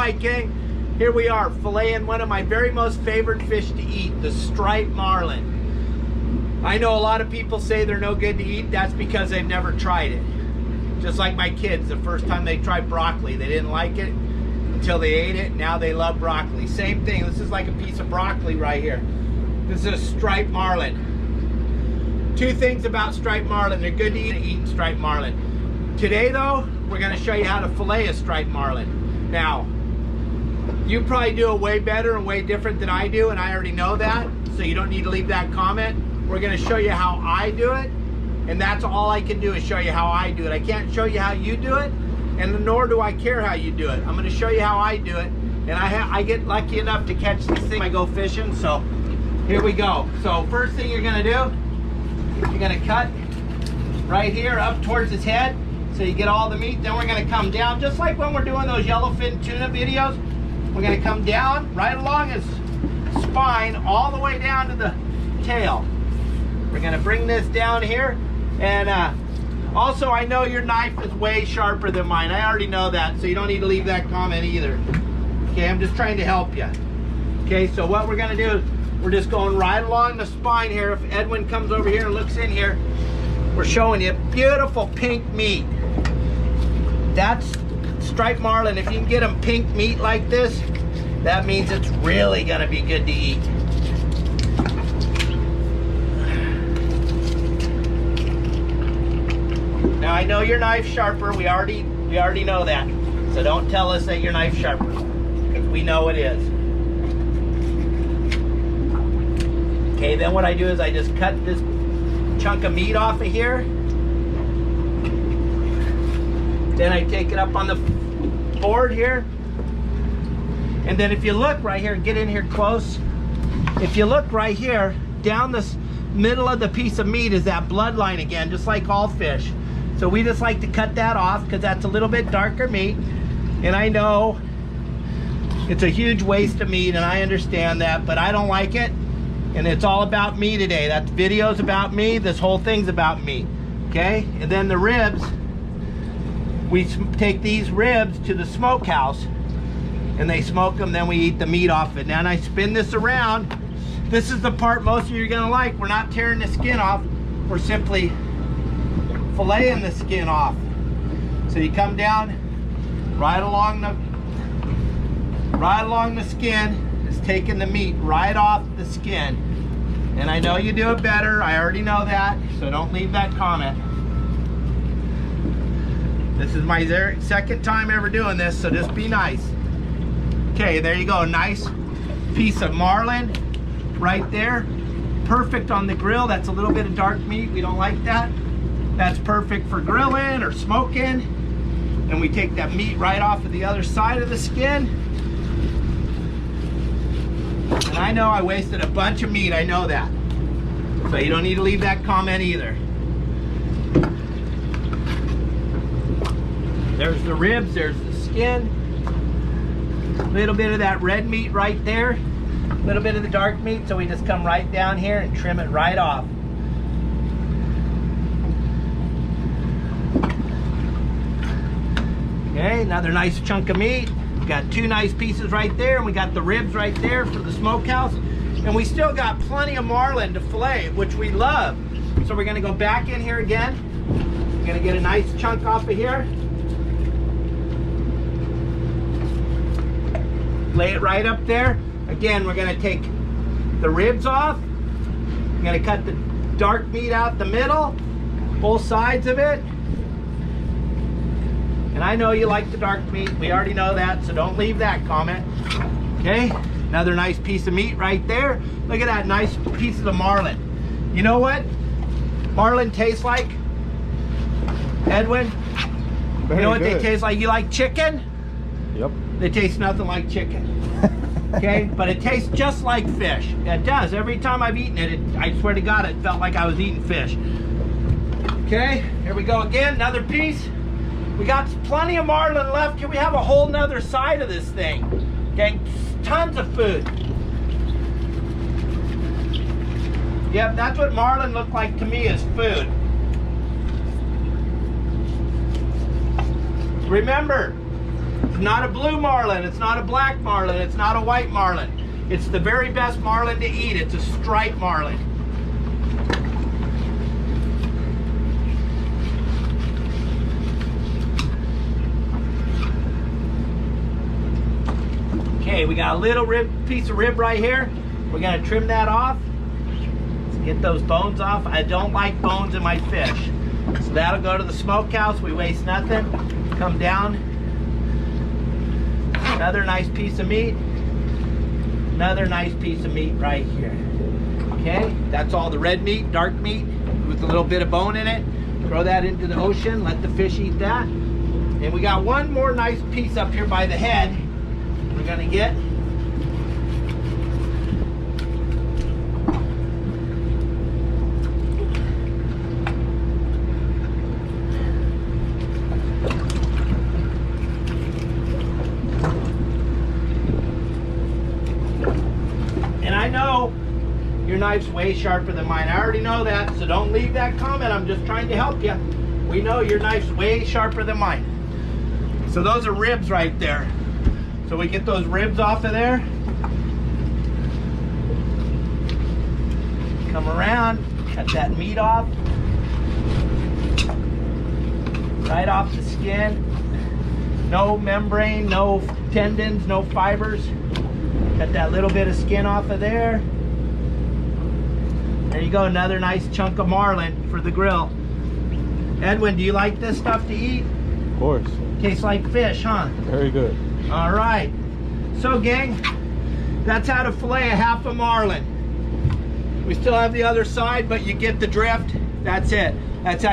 Hi gang, here we are filleting one of my very most favorite fish to eat, the striped marlin. I know a lot of people say they're no good to eat. That's because they've never tried it. Just like my kids, the first time they tried broccoli, they didn't like it until they ate it. Now they love broccoli. Same thing, this is like a piece of broccoli right here. This is a striped marlin. Two things about striped marlin, they're good to eat eating striped marlin. Today though, we're gonna show you how to fillet a striped marlin. Now, you probably do it way better and way different than I do, and I already know that, so you don't need to leave that comment. We're going to show you how I do it, and that's all I can do is show you how I do it. I can't show you how you do it, and nor do I care how you do it. I'm going to show you how I do it, and I get lucky enough to catch these things when I go fishing, so here we go. So first thing you're going to do, you're going to cut right here up towards his head so you get all the meat. Then we're going to come down, just like when we're doing those yellowfin tuna videos. We're going to come down right along his spine all the way down to the tail. We're going to bring this down here, and also I know your knife is way sharper than mine. I already know that, so you don't need to leave that comment either. Okay, I'm just trying to help you. Okay, so what we're going to do is we're just going right along the spine here. If Edwin comes over here and looks in here, we're showing you beautiful pink meat. That's striped marlin. If you can get them pink meat like this, that means it's really gonna be good to eat. Now I know your knife's sharper. We already know that. So don't tell us that your knife's sharper, because we know it is. Okay, then what I do is I just cut this chunk of meat off of here. Then I take it up on the board here, and then if you look right here, get in here close, if you look right here, down this middle of the piece of meat is that bloodline again, just like all fish. So we just like to cut that off because that's a little bit darker meat, and I know it's a huge waste of meat, and I understand that, but I don't like it, and it's all about me today. That video's about me, this whole thing's about me. Okay, and then the ribs, we take these ribs to the smokehouse and they smoke them, then we eat the meat off it. Now, and I spin this around. This is the part most of you are gonna like. We're not tearing the skin off, we're simply filleting the skin off. So you come down right along the skin, it's taking the meat right off the skin. And I know you do it better, I already know that, so don't leave that comment. This is my second time ever doing this, so just be nice. Okay, there you go. Nice piece of marlin right there. Perfect on the grill. That's a little bit of dark meat. We don't like that. That's perfect for grilling or smoking. And we take that meat right off of the other side of the skin. And I know I wasted a bunch of meat. I know that. So you don't need to leave that comment either. There's the ribs, there's the skin. A little bit of that red meat right there. A little bit of the dark meat, so we just come right down here and trim it right off. Okay, another nice chunk of meat. We got two nice pieces right there, and we got the ribs right there for the smokehouse. And we still got plenty of marlin to fillet, which we love. So we're gonna go back in here again. We're gonna get a nice chunk off of here. Lay it right up there. Again, we're gonna take the ribs off. I'm gonna cut the dark meat out the middle, both sides of it. And I know you like the dark meat. We already know that, so don't leave that comment. Okay, another nice piece of meat right there. Look at that nice piece of the marlin. You know what marlin tastes like, Edwin? You know what they taste like? You like chicken? Yep. They taste nothing like chicken. Okay, but it tastes just like fish. It does. Every time I've eaten it, I swear to God, it felt like I was eating fish. Okay, here we go again, another piece. We got plenty of marlin left. Here we have a whole nother side of this thing. Okay, tons of food. Yep, that's what marlin look like to me, is food. Remember, not a blue marlin, it's not a black marlin, it's not a white marlin. It's the very best marlin to eat. It's a striped marlin. Okay, we got a little piece of rib right here. We're gonna trim that off. Let's get those bones off. I don't like bones in my fish. So that'll go to the smokehouse. We waste nothing. Come down. Another nice piece of meat. Another nice piece of meat right here. Okay, that's all the red meat, dark meat with a little bit of bone in it. Throw that into the ocean, let the fish eat that. And we got one more nice piece up here by the head we're gonna get. And I know your knife's way sharper than mine. I already know that, so don't leave that comment. I'm just trying to help you. We know your knife's way sharper than mine. So those are ribs right there. So we get those ribs off of there. Come around, cut that meat off. Right off the skin. No membrane, no tendons, no fibers. Cut that little bit of skin off of there. There you go, another nice chunk of marlin for the grill. Edwin, do you like this stuff to eat? Of course. Tastes like fish, huh? Very good. All right. So, gang, that's how to fillet a half a marlin. We still have the other side, but you get the drift. That's it. That's how